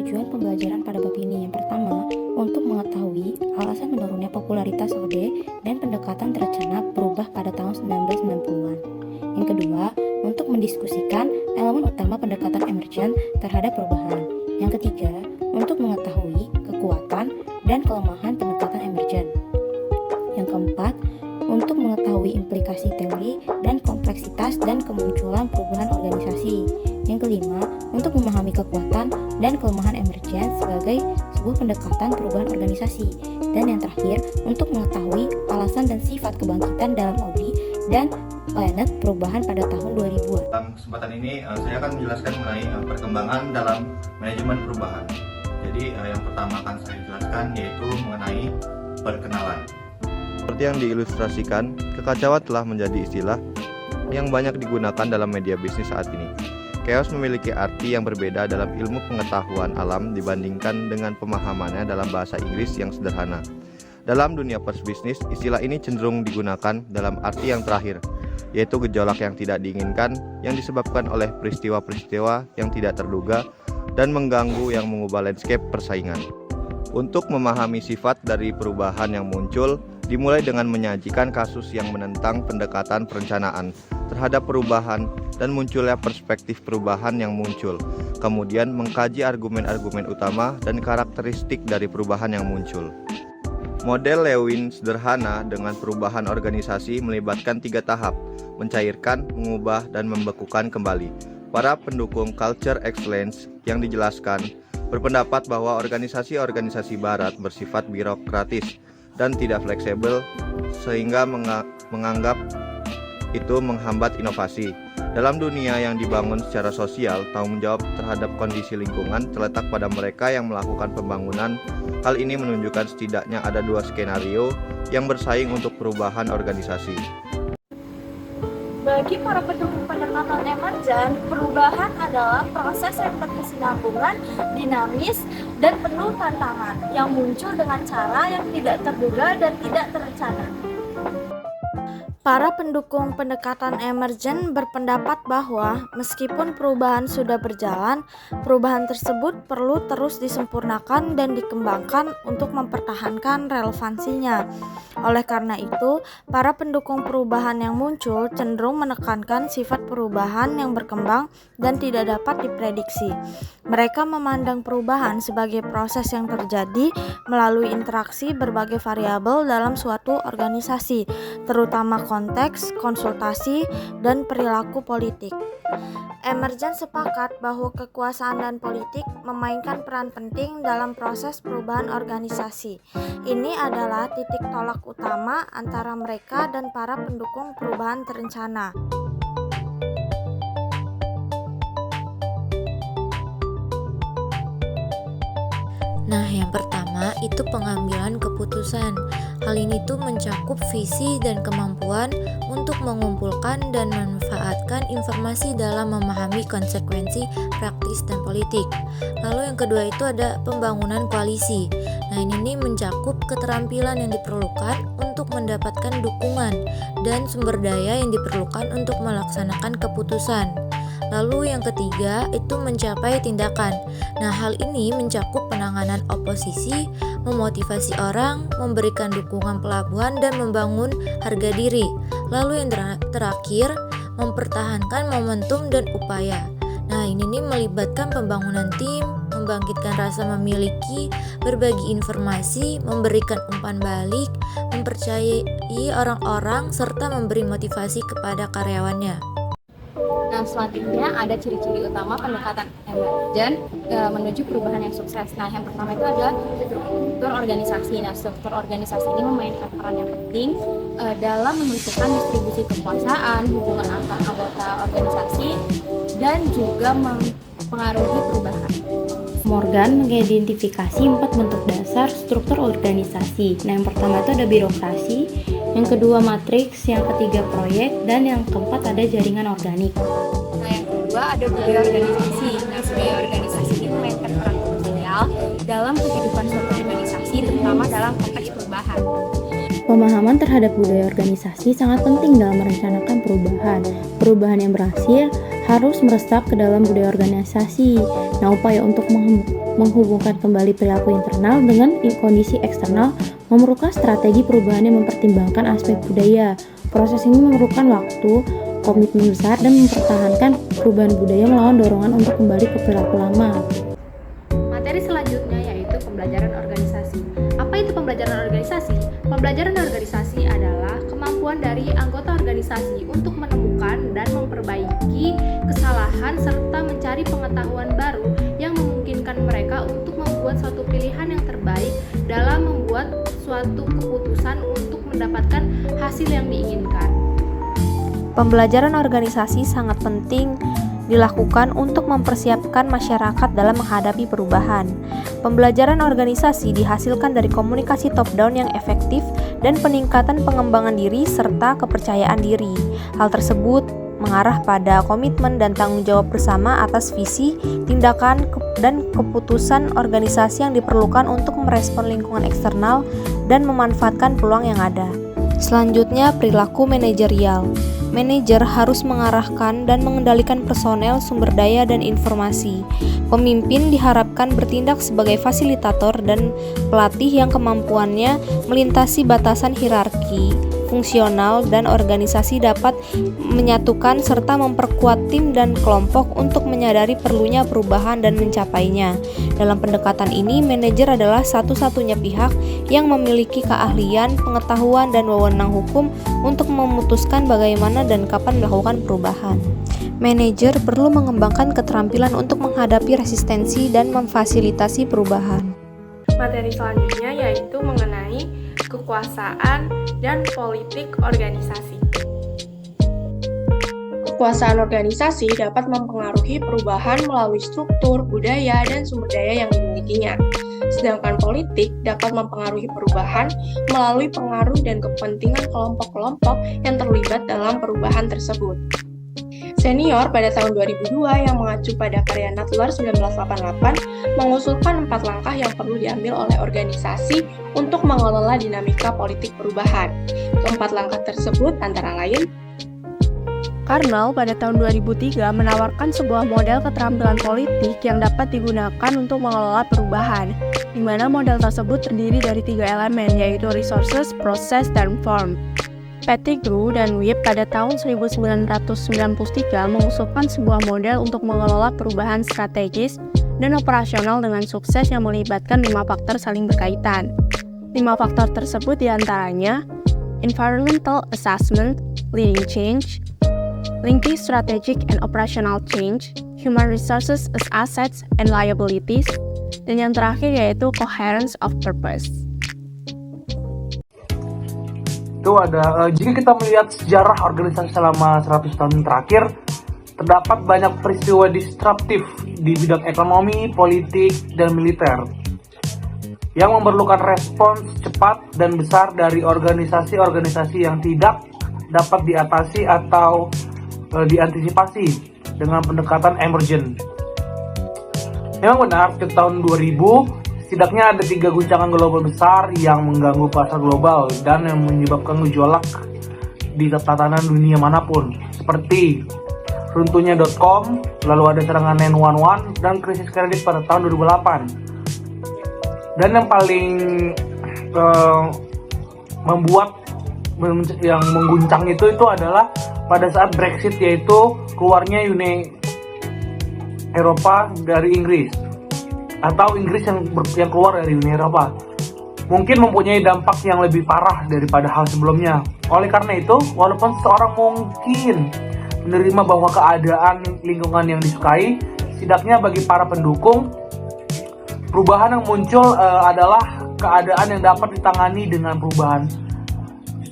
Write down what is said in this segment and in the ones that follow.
tujuan pembelajaran pada bab ini. Yang pertama, untuk mengetahui alasan menurunnya popularitas OD dan pendekatan terencana berubah pada tahun 1990-an. Yang kedua, untuk mendiskusikan elemen utama pendekatan emergent terhadap perubahan. Yang ketiga, untuk mengetahui kekuatan dan kelemahan pendekatan emergent. Yang keempat, untuk mengetahui implikasi teori dan kompleksitas dan kemunculan perubahan organisasi. Yang kelima, untuk memahami kekuatan dan kelemahan emergent sebagai sebuah pendekatan perubahan organisasi. Dan yang terakhir, untuk mengetahui alasan dan sifat kebangkitan dalam OD dan planet perubahan pada tahun 2000-an. Dalam kesempatan ini saya akan menjelaskan mengenai perkembangan dalam manajemen perubahan. Jadi yang pertama akan saya jelaskan yaitu mengenai perkenalan. Seperti yang diilustrasikan, kekacauan telah menjadi istilah yang banyak digunakan dalam media bisnis saat ini. Chaos memiliki arti yang berbeda dalam ilmu pengetahuan alam dibandingkan dengan pemahamannya dalam bahasa Inggris yang sederhana. Dalam dunia pers bisnis, istilah ini cenderung digunakan dalam arti yang terakhir, yaitu gejolak yang tidak diinginkan yang disebabkan oleh peristiwa-peristiwa yang tidak terduga dan mengganggu yang mengubah landscape persaingan. Untuk memahami sifat dari perubahan yang muncul, dimulai dengan menyajikan kasus yang menentang pendekatan perencanaan terhadap perubahan dan munculnya perspektif perubahan yang muncul. Kemudian mengkaji argumen-argumen utama dan karakteristik dari perubahan yang muncul. Model Lewin sederhana dengan perubahan organisasi melibatkan 3 tahap: mencairkan, mengubah, dan membekukan kembali. Para pendukung culture excellence yang dijelaskan berpendapat bahwa organisasi-organisasi barat bersifat birokratis dan tidak fleksibel sehingga menganggap itu menghambat inovasi. Dalam dunia yang dibangun secara sosial, tanggung jawab terhadap kondisi lingkungan terletak pada mereka yang melakukan pembangunan. Hal ini menunjukkan setidaknya ada 2 skenario yang bersaing untuk perubahan organisasi. Bagi para pendukung pendekatan emergent, perubahan adalah proses yang berkesinambungan, dinamis, dan penuh tantangan yang muncul dengan cara yang tidak terduga dan tidak terencana. Para pendukung pendekatan emergent berpendapat bahwa meskipun perubahan sudah berjalan, perubahan tersebut perlu terus disempurnakan dan dikembangkan untuk mempertahankan relevansinya. Oleh karena itu, para pendukung perubahan yang muncul cenderung menekankan sifat perubahan yang berkembang dan tidak dapat diprediksi. Mereka memandang perubahan sebagai proses yang terjadi melalui interaksi berbagai variabel dalam suatu organisasi, terutama konteks, konsultasi, dan perilaku politik. Emergent sepakat bahwa kekuasaan dan politik memainkan peran penting dalam proses perubahan organisasi. Ini adalah titik tolak utama antara mereka dan para pendukung perubahan terencana. Nah, yang pertama itu pengambilan keputusan. Hal ini tuh mencakup visi dan kemampuan untuk mengumpulkan dan memanfaatkan informasi dalam memahami konsekuensi praktis dan politik. Lalu yang kedua itu ada pembangunan koalisi. Nah, ini mencakup keterampilan yang diperlukan untuk mendapatkan dukungan dan sumber daya yang diperlukan untuk melaksanakan keputusan. Lalu yang ketiga itu mencapai tindakan. Nah, hal ini mencakup penanganan oposisi, memotivasi orang, memberikan dukungan pelabuhan, dan membangun harga diri. Lalu yang terakhir, mempertahankan momentum dan upaya. Nah, ini melibatkan pembangunan tim, membangkitkan rasa memiliki, berbagi informasi, memberikan umpan balik, mempercayai orang-orang, serta memberi motivasi kepada karyawannya. Nah, selanjutnya ada ciri-ciri utama pendekatan emergent menuju perubahan yang sukses. Nah, yang pertama itu adalah struktur organisasi. Nah, struktur organisasi ini memainkan peran yang penting dalam menentukan distribusi kekuasaan, hubungan antar anggota organisasi, dan juga mempengaruhi perubahan. Morgan mengidentifikasi 4 bentuk dasar struktur organisasi. Nah, yang pertama itu ada birokrasi, yang kedua matriks, yang ketiga proyek, dan yang keempat ada jaringan organik. Nah, yang kedua ada budaya organisasi. Nah, budaya organisasi ini memainkan peran krusial dalam kehidupan suatu organisasi, terutama dalam konteks perubahan. Pemahaman terhadap budaya organisasi sangat penting dalam merencanakan perubahan. Perubahan yang berhasil harus meresap ke dalam budaya organisasi. Nah, upaya untuk menghubungkan kembali perilaku internal dengan kondisi eksternal memerlukan strategi perubahan yang mempertimbangkan aspek budaya. Proses ini memerlukan waktu, komitmen besar, dan mempertahankan perubahan budaya melawan dorongan untuk kembali ke perilaku lama. Materi selanjutnya yaitu pembelajaran organisasi. Apa itu pembelajaran organisasi? Pembelajaran organisasi adalah kemampuan dari anggota organisasi untuk menemukan dan memperbaiki kesalahan serta mencari pengetahuan baru yang memungkinkan mereka untuk membuat suatu pilihan yang terbaik dalam membuat suatu keputusan untuk mendapatkan hasil yang diinginkan. Pembelajaran organisasi sangat penting dilakukan untuk mempersiapkan masyarakat dalam menghadapi perubahan. Pembelajaran organisasi dihasilkan dari komunikasi top-down yang efektif dan peningkatan pengembangan diri serta kepercayaan diri. Hal tersebut mengarah pada komitmen dan tanggung jawab bersama atas visi, tindakan, dan keputusan organisasi yang diperlukan untuk merespon lingkungan eksternal dan memanfaatkan peluang yang ada. Selanjutnya, perilaku manajerial. Manajer harus mengarahkan dan mengendalikan personel, sumber daya, dan informasi. Pemimpin diharapkan bertindak sebagai fasilitator dan pelatih yang kemampuannya melintasi batasan hierarki, fungsional, dan organisasi dapat menyatukan serta memperkuat tim dan kelompok untuk menyadari perlunya perubahan dan mencapainya. Dalam pendekatan ini, manajer adalah satu-satunya pihak yang memiliki keahlian, pengetahuan, dan wewenang hukum untuk memutuskan bagaimana dan kapan melakukan perubahan. Manajer perlu mengembangkan keterampilan untuk menghadapi resistensi dan memfasilitasi perubahan. Materi selanjutnya yaitu mengenai kekuasaan dan politik organisasi. Kekuasaan organisasi dapat mempengaruhi perubahan melalui struktur, budaya, dan sumber daya yang dimilikinya. Sedangkan politik dapat mempengaruhi perubahan melalui pengaruh dan kepentingan kelompok-kelompok yang terlibat dalam perubahan tersebut. Senior pada tahun 2002 yang mengacu pada karya Nadler 1988 mengusulkan 4 langkah yang perlu diambil oleh organisasi untuk mengelola dinamika politik perubahan. Keempat langkah tersebut antara lain: Karnal pada tahun 2003 menawarkan sebuah model keterampilan politik yang dapat digunakan untuk mengelola perubahan, di mana model tersebut terdiri dari 3 elemen, yaitu resources, process, dan form. Pettigrew dan Webb pada tahun 1993 mengusulkan sebuah model untuk mengelola perubahan strategis dan operasional dengan sukses yang melibatkan 5 faktor saling berkaitan. 5 faktor tersebut diantaranya environmental assessment, leading change, linking strategic and operational change, human resources as assets and liabilities, dan yang terakhir yaitu coherence of purpose. Itu ada, jika kita melihat sejarah organisasi selama 100 tahun terakhir, terdapat banyak peristiwa disruptif di bidang ekonomi, politik, dan militer yang memerlukan respons cepat dan besar dari organisasi-organisasi yang tidak dapat diatasi atau diantisipasi dengan pendekatan emergent. Memang benar, sejak tahun 2000 setidaknya ada 3 guncangan global besar yang mengganggu pasar global dan yang menyebabkan gejolak di tatanan dunia manapun, seperti runtuhnya .com, lalu ada serangan 911, dan krisis kredit pada tahun 2008. Dan yang paling yang mengguncang itu adalah pada saat Brexit, yaitu keluarnya Uni Eropa dari Inggris, atau Inggris yang keluar dari Uni Eropa, mungkin mempunyai dampak yang lebih parah daripada hal sebelumnya. Oleh karena itu, walaupun seseorang mungkin menerima bahwa keadaan lingkungan yang disukai, setidaknya bagi para pendukung, perubahan yang muncul adalah keadaan yang dapat ditangani dengan perubahan.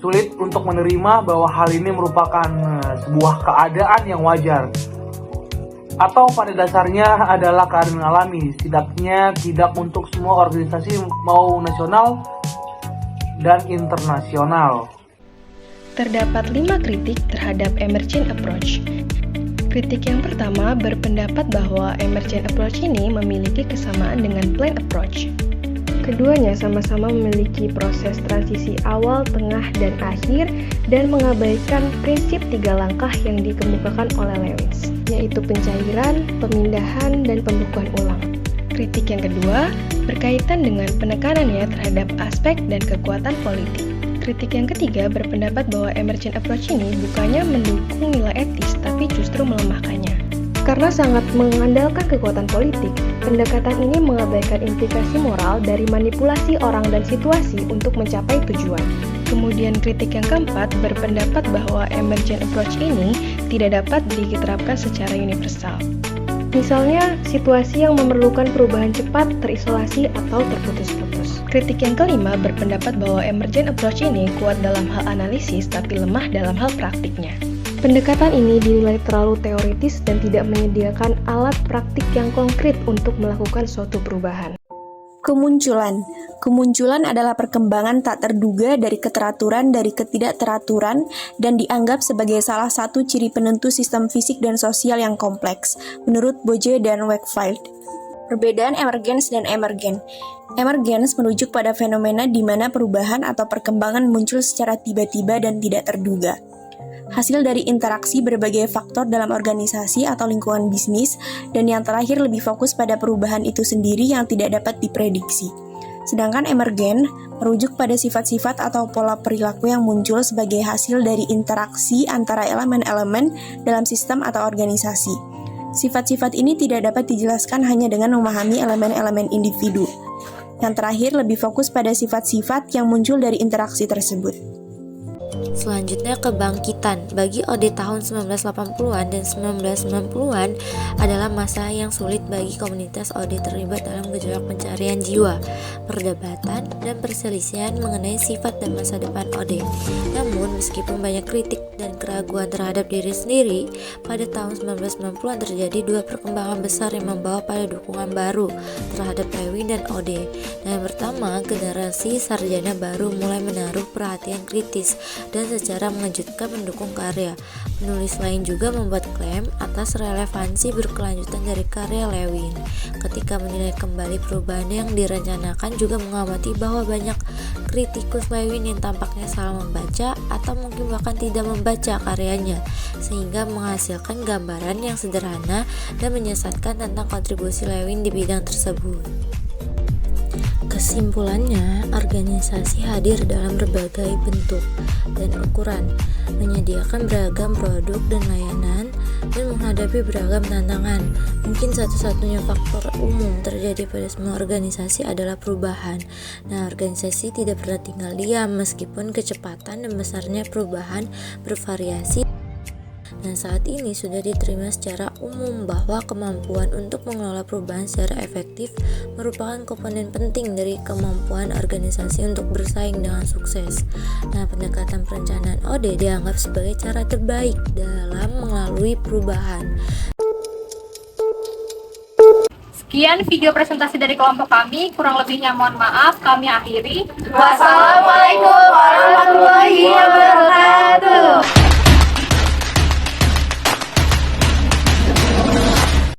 Sulit untuk menerima bahwa hal ini merupakan sebuah keadaan yang wajar, atau pada dasarnya adalah keadaan alami, setidaknya tidak untuk semua organisasi mau nasional dan internasional. Terdapat 5 kritik terhadap emergent approach. Kritik yang pertama berpendapat bahwa emergent approach ini memiliki kesamaan dengan plain approach. Keduanya sama-sama memiliki proses transisi awal, tengah, dan akhir, dan mengabaikan prinsip 3 langkah yang dikemukakan oleh Lewis, yaitu pencairan, pemindahan, dan pembekuan ulang. Kritik yang kedua berkaitan dengan penekanannya terhadap aspek dan kekuatan politik. Kritik yang ketiga berpendapat bahwa emergent approach ini bukannya mendukung nilai etis, tapi justru melemahkannya. Karena sangat mengandalkan kekuatan politik, pendekatan ini mengabaikan implikasi moral dari manipulasi orang dan situasi untuk mencapai tujuan. Kemudian kritik yang keempat berpendapat bahwa emergent approach ini tidak dapat diterapkan secara universal. Misalnya, situasi yang memerlukan perubahan cepat, terisolasi, atau terputus-putus. Kritik yang kelima berpendapat bahwa emergent approach ini kuat dalam hal analisis tapi lemah dalam hal praktiknya. Pendekatan ini dinilai terlalu teoritis dan tidak menyediakan alat praktik yang konkret untuk melakukan suatu perubahan. Kemunculan adalah perkembangan tak terduga dari keteraturan dari ketidakteraturan dan dianggap sebagai salah satu ciri penentu sistem fisik dan sosial yang kompleks, menurut Boje dan Wakefield. Perbedaan emergens dan emergen. Emergens merujuk pada fenomena di mana perubahan atau perkembangan muncul secara tiba-tiba dan tidak terduga. Hasil dari interaksi berbagai faktor dalam organisasi atau lingkungan bisnis, dan yang terakhir lebih fokus pada perubahan itu sendiri yang tidak dapat diprediksi. Sedangkan emergen merujuk pada sifat-sifat atau pola perilaku yang muncul sebagai hasil dari interaksi antara elemen-elemen dalam sistem atau organisasi. Sifat-sifat ini tidak dapat dijelaskan hanya dengan memahami elemen-elemen individu. Yang terakhir lebih fokus pada sifat-sifat yang muncul dari interaksi tersebut. Selanjutnya kebangkitan. Bagi Ode tahun 1980-an dan 1990-an adalah masa yang sulit bagi komunitas Ode terlibat dalam gejolak pencarian jiwa, perdebatan, dan perselisihan mengenai sifat dan masa depan Ode. Namun, meskipun banyak kritik dan keraguan terhadap diri sendiri, pada tahun 1990-an terjadi 2 perkembangan besar yang membawa pada dukungan baru terhadap Lewin dan Ode. Yang pertama, generasi sarjana baru mulai menaruh perhatian kritis dan secara mengejutkan mendukung karya. Penulis lain juga membuat klaim atas relevansi berkelanjutan dari karya Lewin. Ketika menilai kembali perubahan yang direncanakan, juga mengamati bahwa banyak kritikus Lewin yang tampaknya salah membaca atau mungkin bahkan tidak membaca karyanya, sehingga menghasilkan gambaran yang sederhana dan menyesatkan tentang kontribusi Lewin di bidang tersebut. Kesimpulannya, organisasi hadir dalam berbagai bentuk dan ukuran, menyediakan beragam produk dan layanan, dan menghadapi beragam tantangan. Mungkin satu-satunya faktor umum terjadi pada semua organisasi adalah perubahan. Nah, organisasi tidak pernah tinggal diam meskipun kecepatan dan besarnya perubahan bervariasi. Nah, saat ini sudah diterima secara umum bahwa kemampuan untuk mengelola perubahan secara efektif merupakan komponen penting dari kemampuan organisasi untuk bersaing dengan sukses. Nah, pendekatan perencanaan Ode dianggap sebagai cara terbaik dalam melalui perubahan. Sekian video presentasi dari kelompok kami, kurang lebihnya mohon maaf, kami akhiri. Wassalamualaikum warahmatullahi wabarakatuh.